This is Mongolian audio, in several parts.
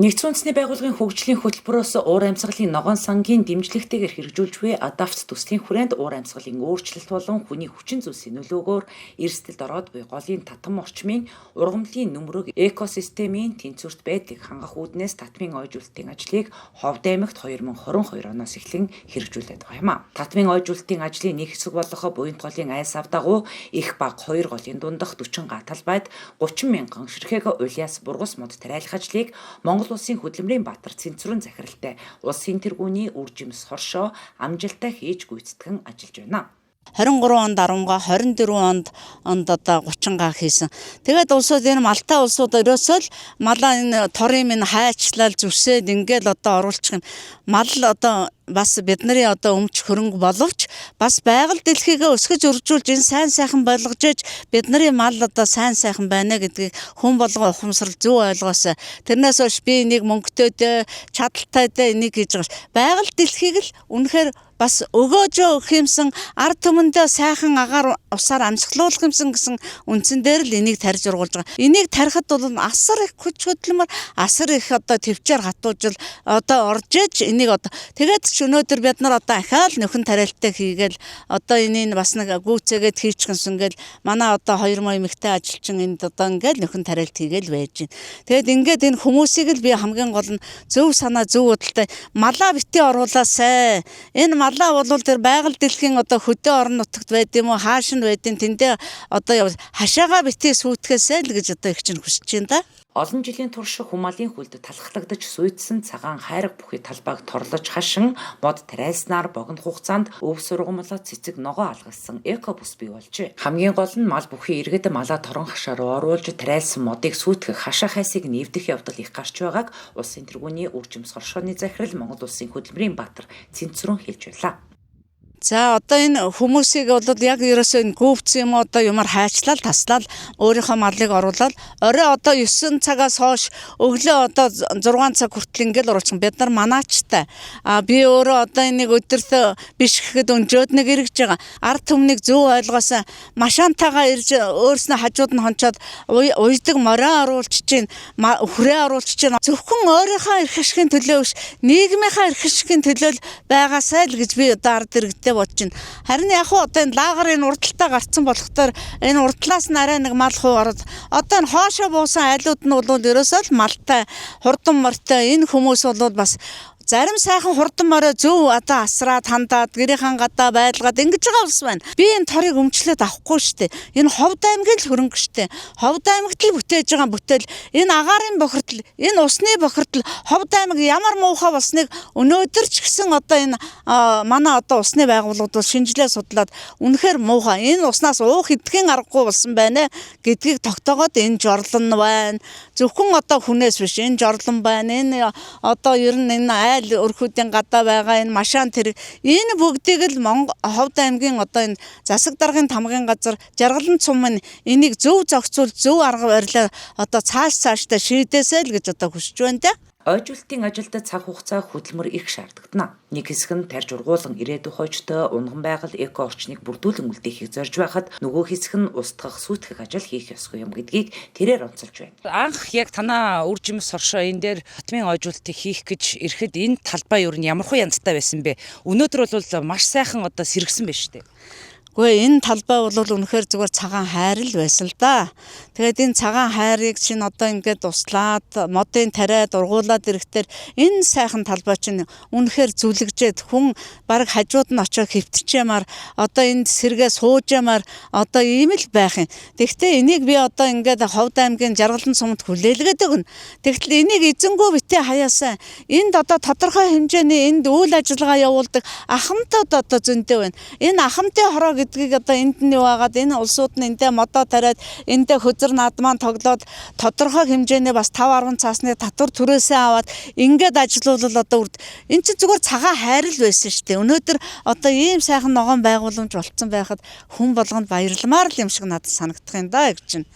Нэгдсэн үндэсний байгууллагын хөгжлийн хөтөлбөрөөс уур амьсгалын ногоон сангийн дэмжлэгтэйгээр хэрэгжүүлж буй адапт төслийн хүрээнд уур амьсгалын өөрчлөлт болон хүний хүчин зүйлсийн нөлөөгөөр эрсдэлд ороод буй голын татам орчмын ургамлын нөмрөг экосистемийн тэнцвэрт байдлыг хангах үүднээс татмын ойжуулалтын ажлыг Ховд аймагт 2022 оноос эхлэн хэрэгжүүлээд байгаа юм а. Татмын ойжуулалтын ажлын нэг хэсэг болох буянт голын айс авдагуу их баг 2 голын дундах 40 га талбайд 30 мянган ширхэг улиас бургас мод тариалах ажлыг Монгол улсын хөдөлмөрийн Баатар цэнцвэрэн захиралтай улсын тэргүүний үржимс хоршоо амжилттай хийж гүйцэтгэн ажиллаж байна. 23 онд 10 га, 24 онд одоо 30 га хийсэн. Тэгээд улсууд энэ Малтай улсууд өрөөсөө л малаа энэ торын минь хайчлал зүсээд ингээл одоо оруулчих юм. Мал одоо бас бидний одоо өмч хөрөнгө боловч бас байгаль дэлхийгээ өсгөж өргөжүүлж энэ сайн сайхан болгож ээж бидний мал одоо сайн сайхан байна гэдгийг хүн болгоо ухамсарл зөв ойлгоосаа. Тэрнээс хойш би энийг мөнгөтэй чадaltaй энийг хийж байгаа ш. Байгаль дэлхийг л үнэхээр бас өгөөжөө өгөх юмсан ард түмэндээ сайхан агаар усаар амсгалуулах юмсан гэсэн үндсэн дээр л энийг тарьж ургуулж байгаа. Энийг тарихад бол асар их хүч хөдөлмөр, асар их одоо төвчээр хатуужил одоо орж ээж энийг одоо тэгээд ч өнөөдөр бид нар одоо ахаал нөхөн тариалтай хийгээл одоо энийг бас нэг гүйцээгээд хийчихсэн ингээл манай одоо 2 эмэгтэй ажилчин энд одоо ингээл нөхөн тариалт хийгээл байж байна. Тэгээд ингээд энэ хүмүүсийг л би хамгийн гол нь зөв санаа зөв бодолтой малаа битгий оруулаасай. Энэ малаа бол тэр байгаль дэлхийн одоо хөдөө орон нутагт байд юм уу хааш нь байдیں۔ Тэндээ одоо хашаага битгий сүйтгэхээсэй л гэж одоо их чинь хүсэж байна да. Олон жилийн турш Humалийн хүлд талхлагдаж сүйдсэн цагаан хайраг бүхий талбайг торлож хашин мод тариалснаар богино хугацаанд өв сургамлаа цэцэг ногоо алгалсан экобус бий болжээ. Хамгийн гол нь мал бүхий иргэд малаа торон хашаа руу оруулж тариалсан модыг сүйтгэх хашаа хайсыг нэвдэх явдал их гарч байгааг улсын тэргүүний үржимс хоршооны захирал Монгол улсын хөдөлмөрийн Баатар цэнцвэрэн хэлж байлаа. За одоо энэ хүмүүсийг бол яг ерөөсөө энэ гүвцсэн юм одоо юмар хайчлал таслал өөрийнхөө малыг оруулаад орой одоо 9 цагаас хойш өглөө одоо 6 цаг хүртэл ингээл оруулсан бид нар манаачтай би өөрөө одоо энийг өдөртөө биш гэхэд өнжөөд нэг эргэж байгаа ард түмнийг зөв ойлгосон машаантайгаа ирж өөрснөө хажууд нь хончоод уйдаг мороо оруулж чинь хүрээ оруулж чинь зөвхөн өөрийнхөө эрх ашигын төлөө биш нийгмийнхаа эрх ашигын төлөө байгаасай л гэж би одоо ард иргэдтэй бодож байна. Харин яг хуу одоо энэ лагерын урдталтаа гарцсан болохоор энэ урдлаас нь арай нэг мал хуу ороод одоо энэ хоошоо буусан айлууд нь бол ерөөсөө л малтай хурдан морьтой энэ хүмүүс бол бас зарим сайхан хурдан морой зөв одоо асраад хандаад гэрийнхэн гадаа байлгаад ингэж байгаа улс байна. Би энэ торыг өмчлөөд авахгүй штэ. Энэ Ховд аймгийн л хөрөнгө штэ. Ховд аймагт л бүтээж байгаа бүтээл энэ агаарын бохирдол, энэ усны бохирдол Ховд аймаг ямар муухай болсныг өнөөдөр ч гэсэн одоо энэ манай одоо усны байгууллагууд бол шинжилгээ судлаад үнэхээр муухай. Энэ уснаас уух эдгэн аргагүй болсон байна гэдгийг тогтоогоод энэ жорлон байна. Зөвхөн одоо хүнээс биш энэ жорлон байна. Энэ одоо ер нь энэ өрхүүдийн гадаа байгаа энэ машаан тэр энэ бүгдийг л Ховд аймгийн одоо энэ засаг даргын тамгын газар жаргалан цум нь энийг зөв зохицуул зөв арга барилаар одоо цаашдаа шийдээсэй л гэж одоо хүсэж байна те. Ойжуулалтын ажилд цаг хугацаа хөдөлмөр их шаардагдана. Нэг хэсэг нь тарж ургуулan ирээдүйн хойчтой унган байгаль эко орчныг бүрдүүлэн үлдэхийг зорж байхад нөгөө хэсэг нь устгах сүйтгэх ажил хийх ёсгүй юм гэдгийг тэрээр онцолж байна. Анх яг танаа үржимс хоршоо энэ дээр татмын ойжуулалтыг хийх гэж ирэхэд энэ талбай юу н ямархуу янзтай байсан бэ? Өнөөдөр бол маш сайхан одоо сэргсэн байна шүү дээ. Гэхдээ энэ талбай бол үнэхээр зүгээр цагаан хайр л байсан л да. Тэгээд энэ цагаан хайрыг чинь одоо ингээд услаад модын тариад ургуулад ирэхдээ энэ сайхан талбай чинь үнэхээр зүлэгжээд хүн баг хажууд нь очиж хэвтэрчээр одоо энд сэргээ суужмаар одоо ийм л байх юм. Тэгэхдээ энийг би одоо ингээд Ховд аймгийн жаргалан цумд хүлээлгээд өгнө. Тэгтэл энийг эзэнгүү битээ хаяасан. Энд одоо тодорхой хэмжээний энд үйл ажиллагаа явуулдаг ахмадууд одоо зөндөө байна. Энэ ахмадын хороо гэдгийг одоо энд нь яваагаад энэ улсууд нь эндээ модоо тариад эндээ хөзөр наадмаа тоглоод тодорхой хэмжээний бас 5-10 цаасны татвар түрээсээ аваад ингээд ажилуулал одоо энэ чинь зүгээр цагаан хайр л байсан шүү дээ. Өнөөдөр одоо ийм сайхан ногоон байгууламж болцсон байхад хүн болгонд баярламаар л юм шиг надад санагдах юм да гэж чинь.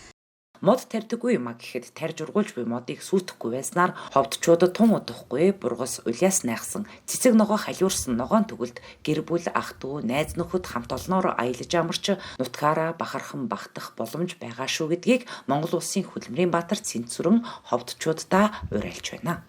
Мод тарьдаггүй юм а гэхэд тарьж ургуулж буй модыг сүйтгэхгүй байснаар ховдчуудад тун удахгүй бургас улиас найхсан цэцэг ногоо халиурсан ногоон төгөлд гэр бүл ах дүү найз нөхөд хамт олноор аялаж амарч нутгаараа бахархан багтах боломж байгаа шүү гэдгийг Монгол улсын хөдөлмөрийн Баатар цэнцвэрэн ховдчуудаа уриалж байна.